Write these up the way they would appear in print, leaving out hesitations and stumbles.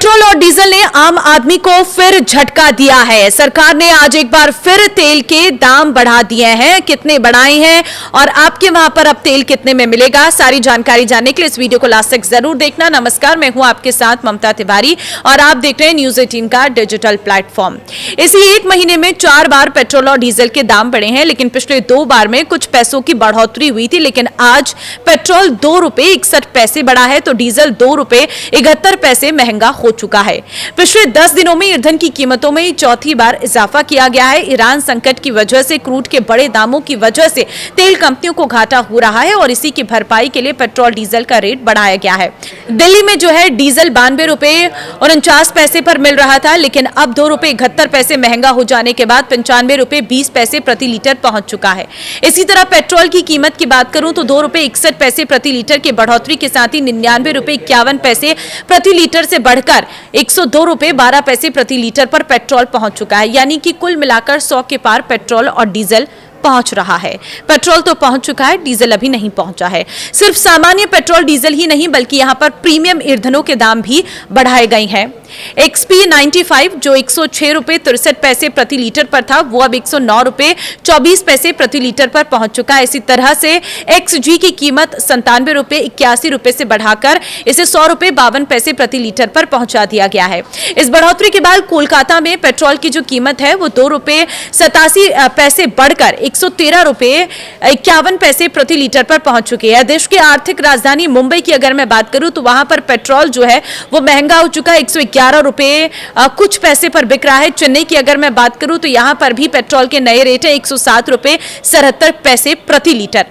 Petrol और diesel ने आम आदमी को फिर झटका दिया है। सरकार ने आज एक बार फिर तेल के दाम बढ़ा दिए हैं। कितने बढ़ाए हैं और आपके वहां पर अब तेल कितने में मिलेगा, सारी जानकारी जानने के लिए इस वीडियो को लास्ट तक जरूर देखना। नमस्कार, मैं हूं आपके साथ ममता तिवारी और आप देख रहे हैं न्यूज 18 का डिजिटल प्लेटफॉर्म। इसी एक महीने में 4 बार पेट्रोल और डीजल के दाम बढ़े हैं, लेकिन पिछले 2 बार में कुछ पैसों की बढ़ोतरी हुई थी। लेकिन आज पेट्रोल 2 रुपए 61 पैसे बढ़ा है तो डीजल 2 रुपए 71 पैसे महंगा हो चुका है। पिछले 10 दिनों में ईंधन की कीमतों में चौथी बार इजाफा किया गया है। ईरान संकट की वजह से क्रूड के बड़े दामों की वजह से तेल कंपनियों को घाटा हो रहा है और इसी की भरपाई के लिए पेट्रोल डीजल का रेट बढ़ाया गया है। दिल्ली में जो है डीजल 92 रुपए 49 पैसे पर मिल रहा था, लेकिन अब 2 रुपए 71 पैसे महंगा हो जाने के बाद 95 रुपए 20 पैसे प्रति लीटर पहुंच चुका है। इसी तरह पेट्रोल की कीमत की बात करूं तो 2 रुपए 61 पैसे प्रति लीटर की बढ़ोतरी के साथ ही 99 रुपए 51 पैसे प्रति लीटर से बढ़कर 102 रुपए 12 पैसे प्रति लीटर पर पेट्रोल पहुंच चुका है। यानी कि कुल मिलाकर 100 के पार पेट्रोल और डीजल पहुंच रहा है। पेट्रोल तो पहुंच चुका है, डीजल अभी नहीं पहुंचा है। सिर्फ सामान्य पेट्रोल डीजल ही नहीं बल्कि यहां पर प्रीमियम ईंधनों के दाम भी बढ़ाए गए हैं। XP 95 जो 106 रुपए 63 पैसे प्रति लीटर पर था, वो अब 109 रुपए 24 पैसे प्रति लीटर पर पहुंच चुका है। इसी तरह से XG की कीमत 97 रुपए 81 रुपए से बढ़ाकर इसे 100 रुपए 52 पैसे प्रति लीटर पर पहुंचा दिया गया है। इस बढ़ोतरी के बाद कोलकाता में पेट्रोल की जो कीमत है वो 2 रुपए 87 पैसे बढ़कर 113 रुपए 51 पैसे प्रति लीटर पर पहुंच चुकी है। देश की आर्थिक राजधानी मुंबई की अगर मैं बात करूं तो वहां पर पेट्रोल जो है वो महंगा हो चुका है, 111 रुपए कुछ पैसे पर बिक रहा है। चेन्नई की अगर मैं बात करूं तो यहां पर भी पेट्रोल के नए रेट है 107 रुपए 77 पैसे प्रति लीटर।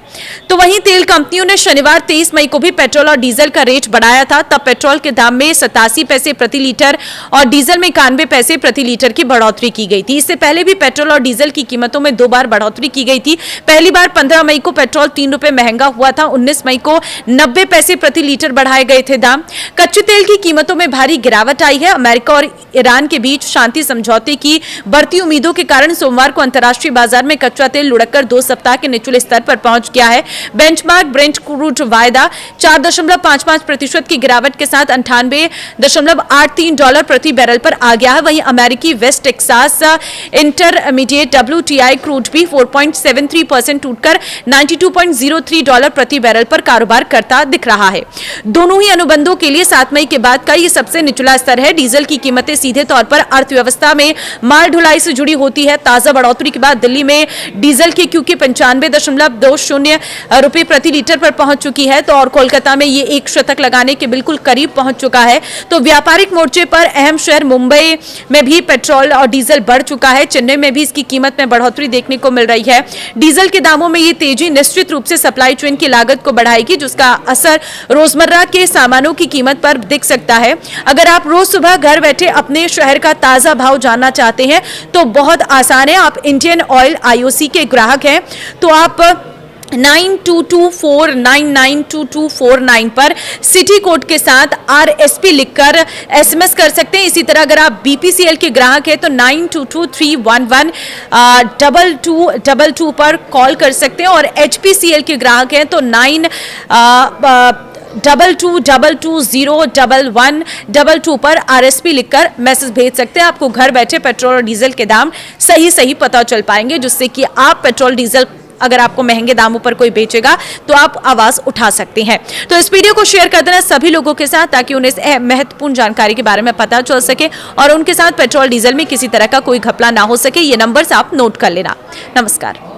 तो वहीं तेल कंपनियों ने शनिवार 23 मई को भी पेट्रोल और डीजल का रेट बढ़ाया था। तब पेट्रोल के दाम में 87 पैसे प्रति लीटर और डीजल में 91 पैसे प्रति लीटर की बढ़ोतरी की गई थी। इससे पहले भी पेट्रोल और डीजल की कीमतों में 2 बार बढ़ोतरी की गई थी। पहली बार 15 मई को पेट्रोल 3 रुपए महंगा हुआ था। 19 मई को 90 पैसे प्रति लीटर बढ़ाए गए थे दाम। कच्चे तेल की कीमतों में भारी गिरावट आई है। अमेरिका और ईरान के बीच शांति समझौते की बढ़ती उम्मीदों के कारण सोमवार को अंतर्राष्ट्रीय बाजार में कच्चा तेल लुढ़ककर 2 सप्ताह के निचले स्तर पर पहुंच गया है। बेंचमार्क ब्रेंट क्रूड वायदा 4.55% की गिरावट के साथ $98.83 प्रति बैरल पर आ गया है। वहीं अमेरिकी West Texas intermediate WTI crude भी 4.73% टूटकर $92.03 प्रति बैरल पर कारोबार करता दिख रहा है। दोनों ही अनुबंधों के लिए 7 मई के बाद का ये सबसे निचला स्तर है। डीजल की कीमतें सीधे तौर पर अर्थव्यवस्था में माल ढुलाई से जुड़ी होती है। ताजा बढ़ोतरी के बाद दिल्ली में डीजल की क्योंकि 95.20 रुपए प्रति लीटर पर पहुंच चुकी है, तो और कोलकाता में ये 1 शतक लगाने के बिल्कुल करीब पहुंच चुका है। तो व्यापारिक मोर्चे पर अहम शहर मुंबई में भी पेट्रोल और डीजल बढ़ चुका है। चेन्नई में भी इसकी कीमत में बढ़ोतरी देखने को मिल रही है। डीजल के दामों में ये तेजी निश्चित रूप से सप्लाई चेन की लागत को बढ़ाएगी, जिसका असर रोजमर्रा के सामानों की कीमत पर दिख सकता है। अगर आप रोज सुबह घर बैठे अपने शहर का ताजा भाव जानना चाहते हैं तो बहुत आसान है। आप इंडियन ऑयल IOC के ग्राहक हैं तो आप 9224992249 पर सिटी कोड के साथ RSP लिखकर SMS कर सकते हैं। इसी तरह अगर आप BPCL के ग्राहक हैं तो 9223112222 पर कॉल कर सकते हैं और HPCL के ग्राहक हैं तो 92220112 पर RSP लिखकर मैसेज भेज सकते हैं। आपको घर बैठे पेट्रोल और डीजल के दाम सही पता चल पाएंगे, जिससे कि आप पेट्रोल डीजल अगर आपको महंगे दामों पर कोई बेचेगा तो आप आवाज उठा सकते हैं। तो इस वीडियो को शेयर कर देना सभी लोगों के साथ ताकि उन्हें इस महत्वपूर्ण जानकारी के बारे में पता चल सके और उनके साथ पेट्रोल डीजल में किसी तरह का कोई घपला ना हो सके। ये नंबर्स आप नोट कर लेना। नमस्कार।